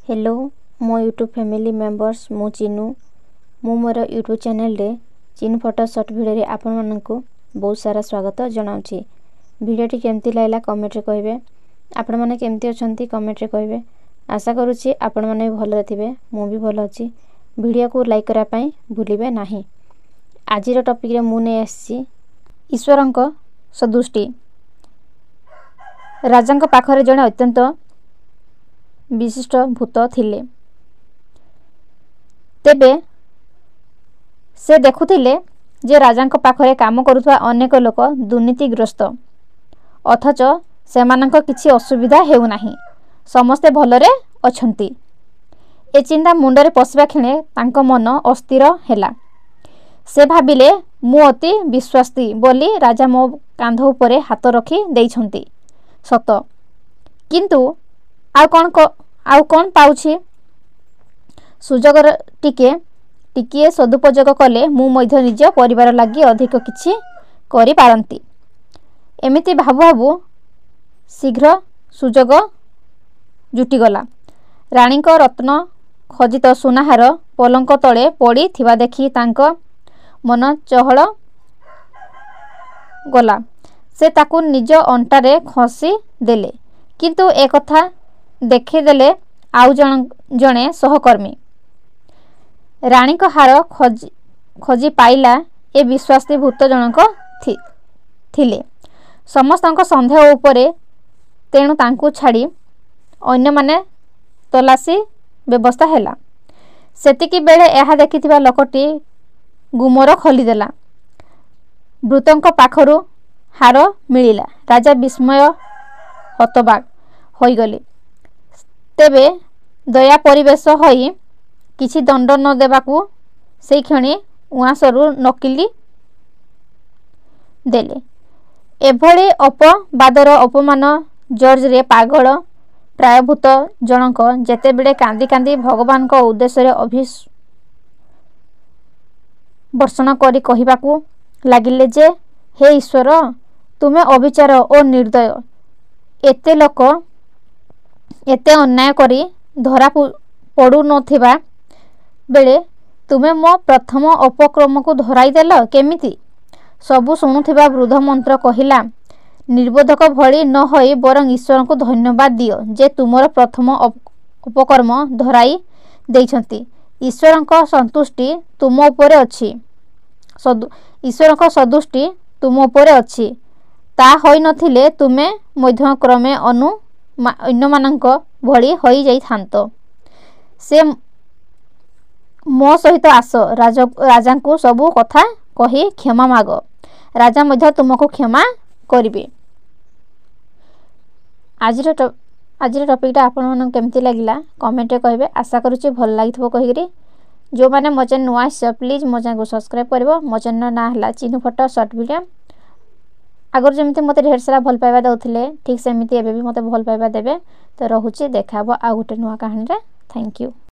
Hello मो YouTube family members मु चिनू मु मोर यूट्यूब चैनल रे चिनू फोटो शॉर्ट वीडियो रे आपण मानकु बहुत सारा स्वागत जनाउछि। वीडियोटी केमती लागला कमेंट रे कहबे। आपण माने केमती अछंती कमेंट रे कहबे। आशा करूछि आपण माने भलो रथिबे। मु भी भलो अछि। वीडियो को लाइक करा पई भूलिबे नाही। आजिर टॉपिक रे मु ने आछि ईश्वरंक सदुष्टि। राजांक पाखरे जणे अत्यंत विशिष्ट भूत थिले। तेबे से देखुथिले जे राजांक पाखरे काम करुवा अनेक लोक दुर्नीतिग्रस्त अथच सेमानंक किछि असुविधा हेउ नाही, समस्ते भलरे अछंती। ए चिंता मुंडरे पसिबा खिणे तांको मन अस्थिर हेला। से भाबिले मु अति विश्वासी बोली राजा मो कांध उपरे हाथ रखी देइछंती सत, किंतु आउ कौन पाउछि। सुजोग टिके सदुपयोग कले मु मध्य निज परिवार लागि अधिक किछि करि पारंती। एमिति भाबु भाबु शीघ्र सुजोग जुटी गला। रानीक रत्न खजित सुनाहार पलंक तळे पड़ी थिबा देखि तांक मन चहल गला। से ताकू निज अंटारे खसी देले, किंतु ए कथा देखि देले आउ जणे सहकर्मी। रानी को हार खोजी पाइला ए विश्वासी भूत जनक थिले। समस्त संदेह उपरे तेणु तांकू छाड़ी अन्य माने तलासी व्यवस्था हैला। सेतिकी बेले एहा देखिथिबा लोकटी गुमर खोलीदेला। भूतंक पाखरु हार मिलिला। राजा विस्मय हतबाक होइगले। तेबे दया परिवेश होई किछि दंड न देबाकू सेई क्षणी उआसरु नकिली देले। एभली अपवादर अपमान जर्ज रे पागल प्रायभूत जनक जेतेबेले कांदी कांदी भगवान को उद्देश्य वर्षण करी कहिबाकू लागिले जे हे ईश्वर तुमे अविचार ओ निर्दय एते लोक एते अन्याय करी धरा पड़ू नथिबा बेले तुमे मो प्रथम अपक्रम को धराई देल केमिति। सबु शुणुथिबा वृद्ध मंत्र कहिला निर्बोधक भली न होई बरं ईश्वर को धन्यवाद दियो जे तुमर प्रथम उपकर्म धराई देइछंती। ईश्वरक संतुष्टि तुम उपरे अछि। ईश्वरक सदुष्टि तुम उपरे अछि। ता होई नथिले तुमे मध्य क्रमे अन्य मानक भली होई जाई थांतो। से मो सहित आस राजा को सबु कथा कही क्षमा माग। राजा मध्य तुमको क्षमा करिवे। आजिर टॉपिक आपण मन केमती लागिला कमेंट रे कहबे। आशा करूची भल लागिथबो कहिरी। जो माने मो चैनल नुआ छ प्लीज मो चैनल को सब्सक्राइब करबो। मो चैनल ना हला चिनू फोटो शॉर्ट वीडियो। आगर जमिति मते ढेर सारा भल पाइबा दउथिले ठीक सेमिति एबे भी मते भल पाइबा देबे। तो रहुची देखाबो आ गुटे नुआ कहानी रे। Thank you.